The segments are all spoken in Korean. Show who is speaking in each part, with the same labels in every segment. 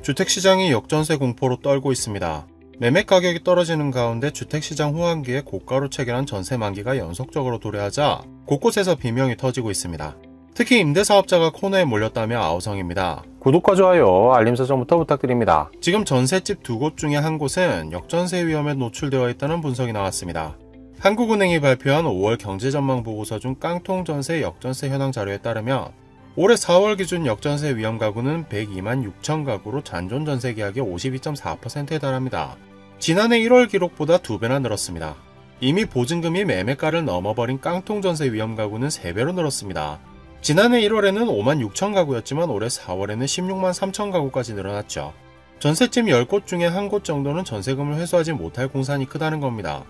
Speaker 1: 주택시장이 역전세 공포로 떨고 있습니다. 매매 가격이 떨어지는 가운데 주택시장 호황기에 고가로 체결한 전세 만기가 연속적으로 도래하자 곳곳에서 비명이 터지고 있습니다. 특히 임대사업자가 코너에 몰렸다며 아우성입니다. 구독과 좋아요, 알림 설정부터 부탁드립니다. 지금 전셋집 두 곳 중에 한 곳은 역전세 위험에 노출되어 있다는 분석이 나왔습니다. 한국은행이 발표한 5월 경제전망보고서 중 깡통전세 역전세 현황 자료에 따르면 올해 4월 기준 역전세 위험 가구는 102만 6천 가구로 잔존 전세 계약의 52.4%에 달합니다. 지난해 1월 기록보다 2배나 늘었습니다. 이미 보증금이 매매가를 넘어버린 깡통전세 위험 가구는 3배로 늘었습니다. 지난해 1월에는 5만 6천 가구였지만 올해 4월에는 16만 3천 가구까지 늘어났죠. 전셋집 10곳 중에 한 곳 정도는 전세금을 회수하지 못할 공산이 크다는 겁니다.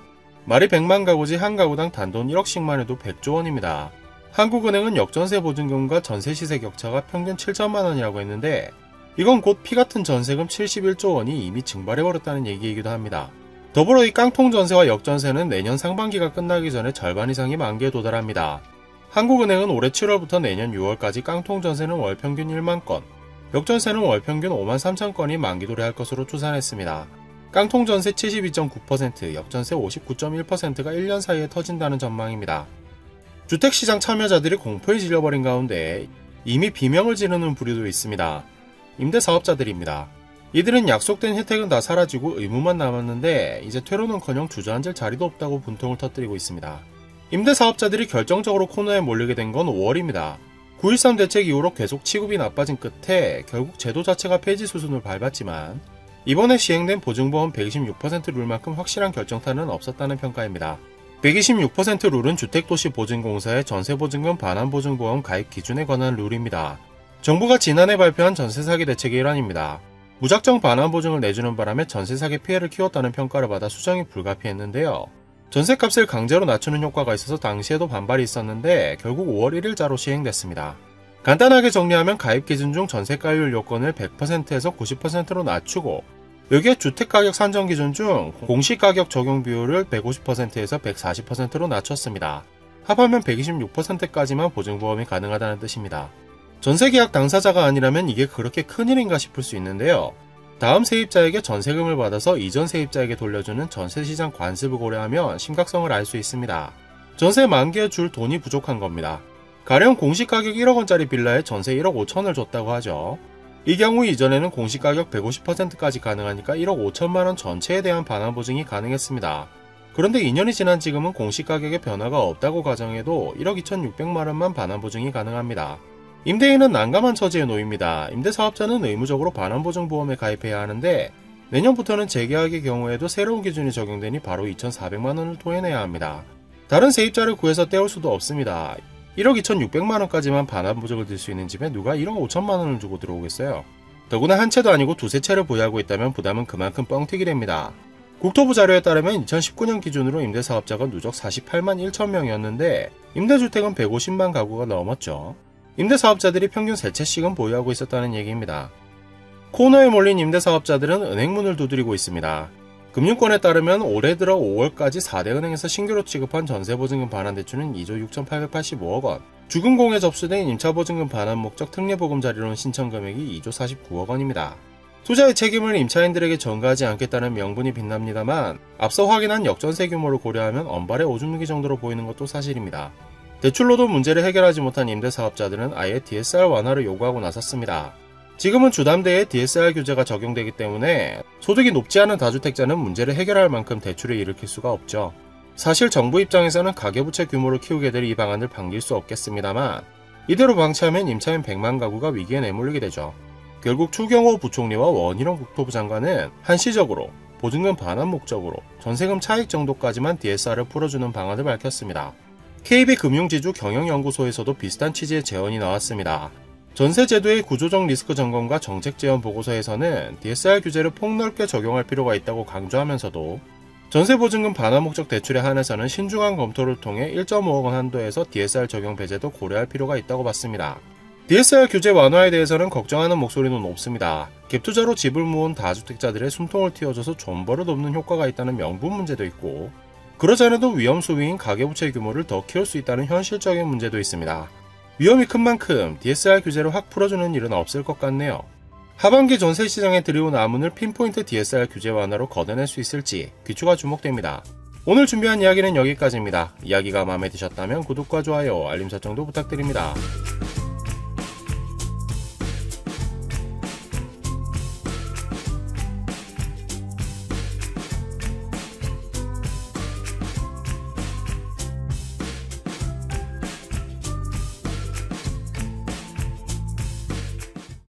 Speaker 1: 말이 100만 가구지 한 가구당 단돈 1억씩만 해도 100조 원입니다. 한국은행은 역전세 보증금과 전세 시세 격차가 평균 7천만 원이라고 했는데 이건 곧 피같은 전세금 71조 원이 이미 증발해버렸다는 얘기이기도 합니다. 더불어 이 깡통 전세와 역전세는 내년 상반기가 끝나기 전에 절반 이상이 만기에 도달합니다. 한국은행은 올해 7월부터 내년 6월까지 깡통 전세는 월 평균 1만 건, 역전세는 월 평균 5만 3천 건이 만기 도래할 것으로 추산했습니다. 깡통 전세 72.9%, 역전세 59.1%가 1년 사이에 터진다는 전망입니다. 주택시장 참여자들이 공포에 질려버린 가운데 이미 비명을 지르는 부류도 있습니다. 임대사업자들입니다. 이들은 약속된 혜택은 다 사라지고 의무만 남았는데 이제 퇴로는커녕 주저앉을 자리도 없다고 분통을 터뜨리고 있습니다. 임대사업자들이 결정적으로 코너에 몰리게 된 건 5월입니다. 9.13 대책 이후로 계속 취급이 나빠진 끝에 결국 제도 자체가 폐지 수순을 밟았지만 이번에 시행된 보증보험 126% 룰만큼 확실한 결정타는 없었다는 평가입니다. 126% 룰은 주택도시보증공사의 전세보증금 반환보증보험 가입 기준에 관한 룰입니다. 정부가 지난해 발표한 전세사기 대책의 일환입니다. 무작정 반환보증을 내주는 바람에 전세사기 피해를 키웠다는 평가를 받아 수정이 불가피했는데요. 전세값을 강제로 낮추는 효과가 있어서 당시에도 반발이 있었는데 결국 5월 1일자로 시행됐습니다. 간단하게 정리하면 가입 기준 중 전세가율 요건을 100%에서 90%로 낮추고 여기에 주택가격 산정 기준 중 공시가격 적용 비율을 150%에서 140%로 낮췄습니다. 합하면 126%까지만 보증보험이 가능하다는 뜻입니다. 전세계약 당사자가 아니라면 이게 그렇게 큰일인가 싶을 수 있는데요. 다음 세입자에게 전세금을 받아서 이전 세입자에게 돌려주는 전세시장 관습을 고려하면 심각성을 알 수 있습니다. 전세 만기에 줄 돈이 부족한 겁니다. 가령 공시가격 1억 원짜리 빌라에 전세 1억 5천을 줬다고 하죠. 이 경우 이전에는 공시가격 150%까지 가능하니까 1억 5천만 원 전체에 대한 반환보증이 가능했습니다. 그런데 2년이 지난 지금은 공시가격에 변화가 없다고 가정해도 1억 2,600만 원만 반환보증이 가능합니다. 임대인은 난감한 처지에 놓입니다. 임대사업자는 의무적으로 반환보증보험에 가입해야 하는데 내년부터는 재계약의 경우에도 새로운 기준이 적용되니 바로 2,400만 원을 토해내야 합니다. 다른 세입자를 구해서 떼올 수도 없습니다. 1억 2,600만 원까지만 반환보증을 들 수 있는 집에 누가 1억 5천만 원을 주고 들어오겠어요? 더구나 한 채도 아니고 두세 채를 보유하고 있다면 부담은 그만큼 뻥튀기 됩니다. 국토부 자료에 따르면 2019년 기준으로 임대사업자가 누적 48만 1천 명이었는데 임대주택은 150만 가구가 넘었죠. 임대사업자들이 평균 3채씩은 보유하고 있었다는 얘기입니다. 코너에 몰린 임대사업자들은 은행문을 두드리고 있습니다. 금융권에 따르면 올해 들어 5월까지 4대 은행에서 신규로 취급한 전세보증금 반환대출은 2조 6,885억 원, 주금공에 접수된 임차보증금 반환 목적 특례보금 자리로는 신청금액이 2조 49억 원입니다. 투자의 책임을 임차인들에게 전가하지 않겠다는 명분이 빛납니다만 앞서 확인한 역전세 규모를 고려하면 언발의 오줌누기 정도로 보이는 것도 사실입니다. 대출로도 문제를 해결하지 못한 임대사업자들은 아예 DSR 완화를 요구하고 나섰습니다. 지금은 주담대에 DSR 규제가 적용되기 때문에 소득이 높지 않은 다주택자는 문제를 해결할 만큼 대출을 일으킬 수가 없죠. 사실 정부 입장에서는 가계부채 규모를 키우게 될 이 방안을 반길 수 없겠습니다만 이대로 방치하면 임차인 100만 가구가 위기에 내몰리게 되죠. 결국 추경호 부총리와 원희룡 국토부 장관은 한시적으로 보증금 반환 목적으로 전세금 차익 정도까지만 DSR을 풀어주는 방안을 밝혔습니다. KB금융지주 경영연구소에서도 비슷한 취지의 제언이 나왔습니다. 전세제도의 구조적 리스크 점검과 정책 제언 보고서에서는 DSR 규제를 폭넓게 적용할 필요가 있다고 강조하면서도 전세보증금 반환 목적 대출에 한해서는 신중한 검토를 통해 1.5억 원 한도에서 DSR 적용 배제도 고려할 필요가 있다고 봤습니다. DSR 규제 완화에 대해서는 걱정하는 목소리는 높습니다. 갭투자로 집을 모은 다주택자들의 숨통을 틔워줘서 존버를 돕는 효과가 있다는 명분 문제도 있고 그러지 않아도 위험 수위인 가계부채 규모를 더 키울 수 있다는 현실적인 문제도 있습니다. 위험이 큰 만큼 DSR 규제를 확 풀어주는 일은 없을 것 같네요. 하반기 전세 시장에 들여온 암문을 핀포인트 DSR 규제 완화로 걷어낼 수 있을지 귀추가 주목됩니다. 오늘 준비한 이야기는 여기까지입니다. 이야기가 마음에 드셨다면 구독과 좋아요, 알림 설정도 부탁드립니다.